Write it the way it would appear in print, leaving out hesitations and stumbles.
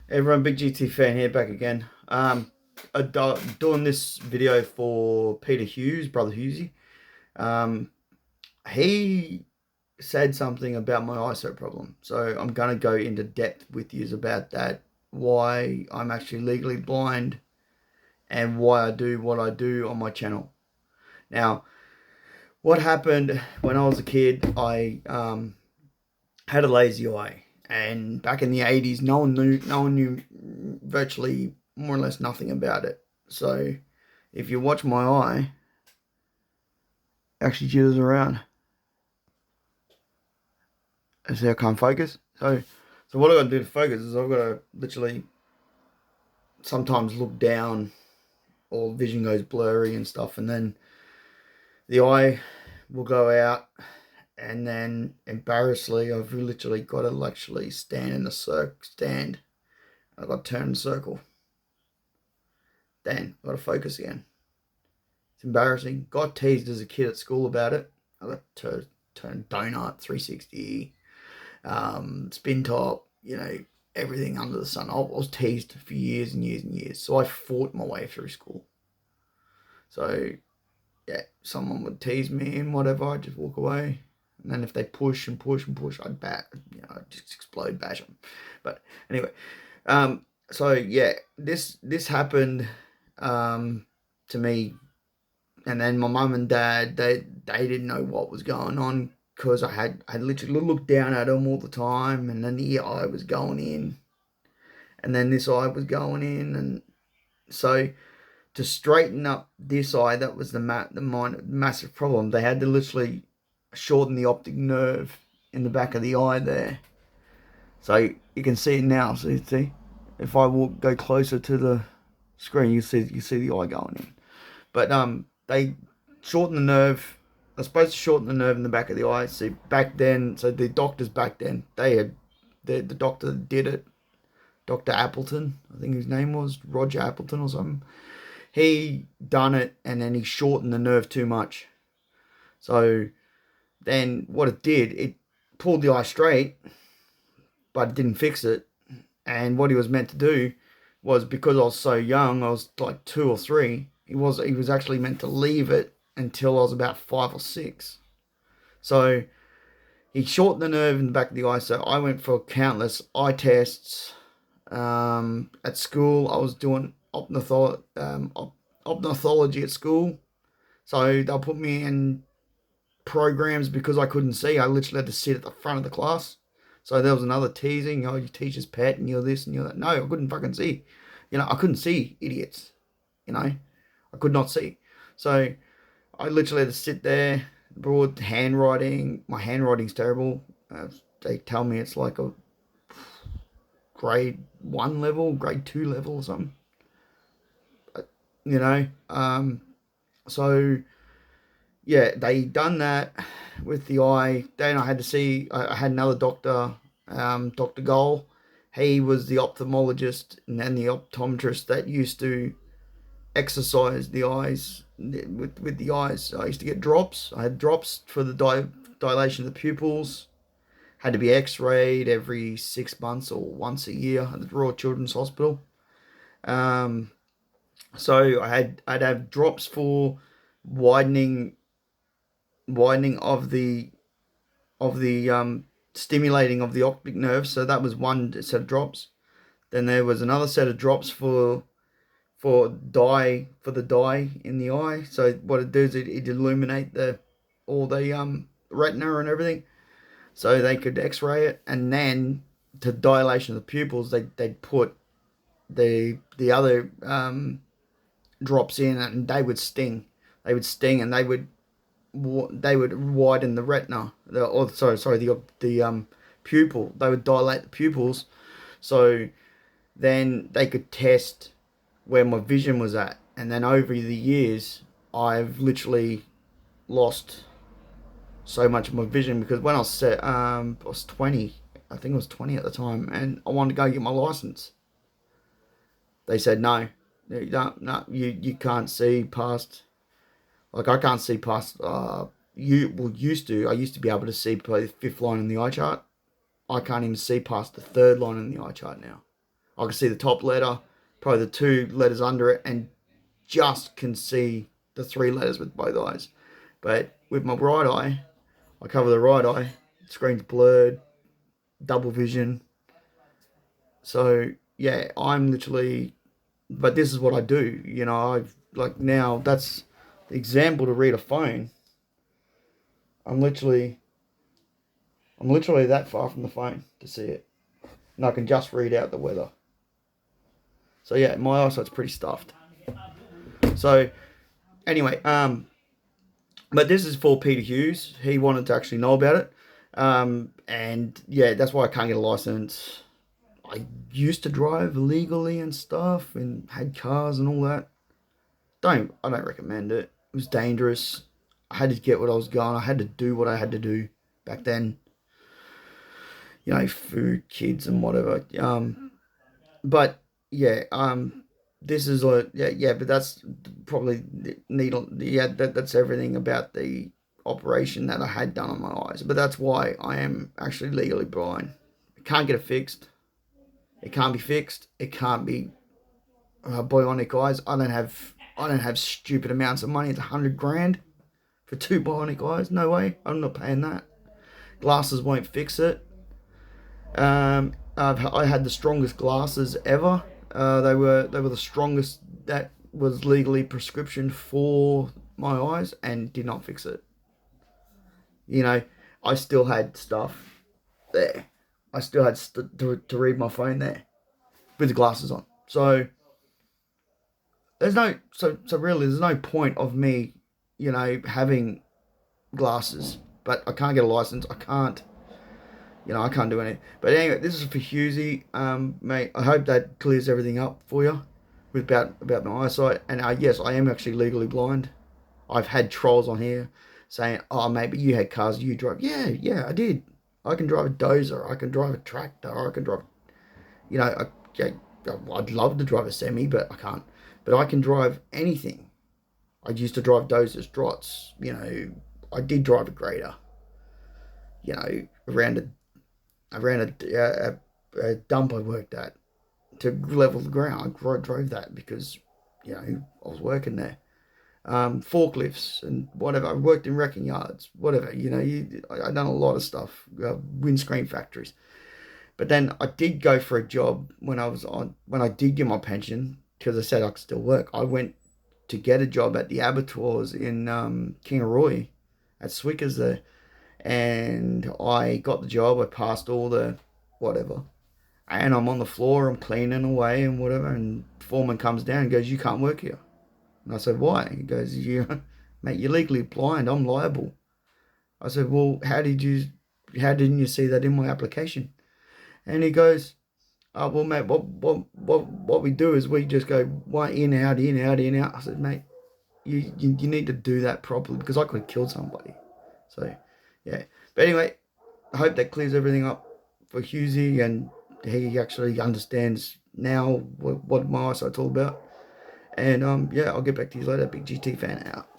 Everyone, Big GT fan here, back again. Doing this video for Peter Hughes, brother Hughsie. He said something about my eyesight problem, so I'm gonna go into depth with you about that. Why I'm actually legally blind, and why I do what I do on my channel. Now, what happened when I was a kid? I had a lazy eye, and back in the 80s, no one knew virtually more or less nothing about it. So if you watch my eye, actually jitters around. See, I can't focus. So what I got to do to focus is I've got to literally sometimes look down, or vision goes blurry and stuff, and then the eye will go out, and then embarrassingly, I've literally got to actually stand in a stand. I've got to turn in a circle. Then I've got to focus again. It's embarrassing. Got teased as a kid at school about it. I got to turn donut, 360, spin top, everything under the sun. I was teased for years and years and years. So I fought my way through school. So, yeah, someone would tease me and whatever, I'd just walk away. And then if they push and push and push, I'd just explode, bash them. But anyway, so yeah, this happened to me, and then my mum and dad, they didn't know what was going on, because I literally looked down at them all the time, and then the eye was going in, and then this eye was going in, and so to straighten up this eye, that was the massive problem. They had to literally shorten the optic nerve in the back of the eye there. So you can see it now. See, if I go closer to the screen, you see the eye going in. But they shorten the nerve. They're supposed to shorten the nerve in the back of the eye. See, back then, so the doctors back then, they had the doctor that did it, Dr. Appleton, I think his name was Roger Appleton or something. He done it, and then he shortened the nerve too much. So then what it did, it pulled the eye straight, but it didn't fix it. And what he was meant to do was, because I was so young, I was like 2 or 3. He was actually meant to leave it until I was about 5 or 6. So he shortened the nerve in the back of the eye. So I went for countless eye tests. At school, I was doing ophthalmology at school. So they'll put me in programs because I couldn't see. I literally had to sit at the front of the class. So there was another teasing, oh, your teacher's pet, and you're this and you're that. No, I couldn't fucking see. I couldn't see, idiots. I could not see. So I literally had to sit there, broad handwriting. My handwriting's terrible. They tell me it's like a grade 1 level, grade 2 level or something. You know, so yeah, they done that with the eye. Then I had to see. I had another doctor, Dr. Goal. He was the ophthalmologist and the optometrist that used to exercise the eyes with the eyes. I used to get drops. I had drops for the dilation of the pupils. Had to be X-rayed every 6 months or once a year at the Royal Children's Hospital. So I'd have drops for widening of the stimulating of the optic nerve. So that was one set of drops. Then there was another set of drops for the dye in the eye. So what it does, it illuminate all the retina and everything, so they could X-ray it. And then to dilation of the pupils, they'd put the other drops in, and they would sting. They would sting, and they would widen the retina. The pupil. They would dilate the pupils, so then they could test where my vision was at. And then over the years, I've literally lost so much of my vision, because when I was 20, I think I was 20 at the time, and I wanted to go get my license. They said no, you can't see past. Like, I can't see past. I used to be able to see the 5th line in the eye chart. I can't even see past the 3rd line in the eye chart now. I can see the top letter, probably the 2 letters under it, and just can see the 3 letters with both eyes. But with my right eye, I cover the right eye, screen's blurred, double vision. So yeah, I'm literally, but this is what I do. I've like now that's the example to read a phone. I'm literally that far from the phone to see it, and I can just read out the weather. So yeah, my eyesight's pretty stuffed. So anyway, but this is for Peter Hughes. He wanted to actually know about it, and yeah, that's why I can't get a license. I used to drive illegally and stuff, and had cars and all that. I don't recommend it. It was dangerous. I had to get what I was going. I had to do what I had to do back then. Food, kids, and whatever. But yeah, this is yeah, but that's probably the needle. Yeah, that's everything about the operation that I had done on my eyes. But that's why I am actually legally blind. I can't get it fixed. It can't be fixed. It can't be bionic eyes. I don't have stupid amounts of money. It's 100 grand for 2 bionic eyes. No way. I'm not paying that. Glasses won't fix it. I had the strongest glasses ever. They were the strongest that was legally prescription for my eyes, and did not fix it. I still had stuff there. I still had to read my phone there with the glasses on. So really there's no point of me, having glasses, but I can't get a license. I can't do anything. But anyway, this is for Hughsie. Mate, I hope that clears everything up for you about my eyesight. And yes, I am actually legally blind. I've had trolls on here saying, "Oh, mate, but you had cars you drive." Yeah, I did. I can drive a dozer. I can drive a tractor. I can drive, I'd love to drive a semi, but I can't. But I can drive anything. I used to drive dozers, drots. I did drive a grader. Around a dump I worked at to level the ground. I drove that because, I was working there. Forklifts and whatever. I worked in wrecking yards, whatever. I done a lot of stuff, windscreen factories. But then I did go for a job when I did get my pension, because I said I could still work. I went to get a job at the abattoirs in Kingaroy, at Swickers there. And I got the job. I passed all the whatever. And I'm on the floor. I'm cleaning away and whatever. And the foreman comes down and goes, "You can't work here." And I said, "Why?" He goes, "Mate, you're legally blind. I'm liable." I said, "Well, how didn't you see that in my application?" And he goes, "Oh, well, mate, what we do is we just go one in, out, in, out, in, out." I said, "Mate, you need to do that properly, because I could have killed somebody." So, yeah. But anyway, I hope that clears everything up for Hughsie, and he actually understands now what my eyesight's all about. And yeah, I'll get back to you later. Big GT fan out.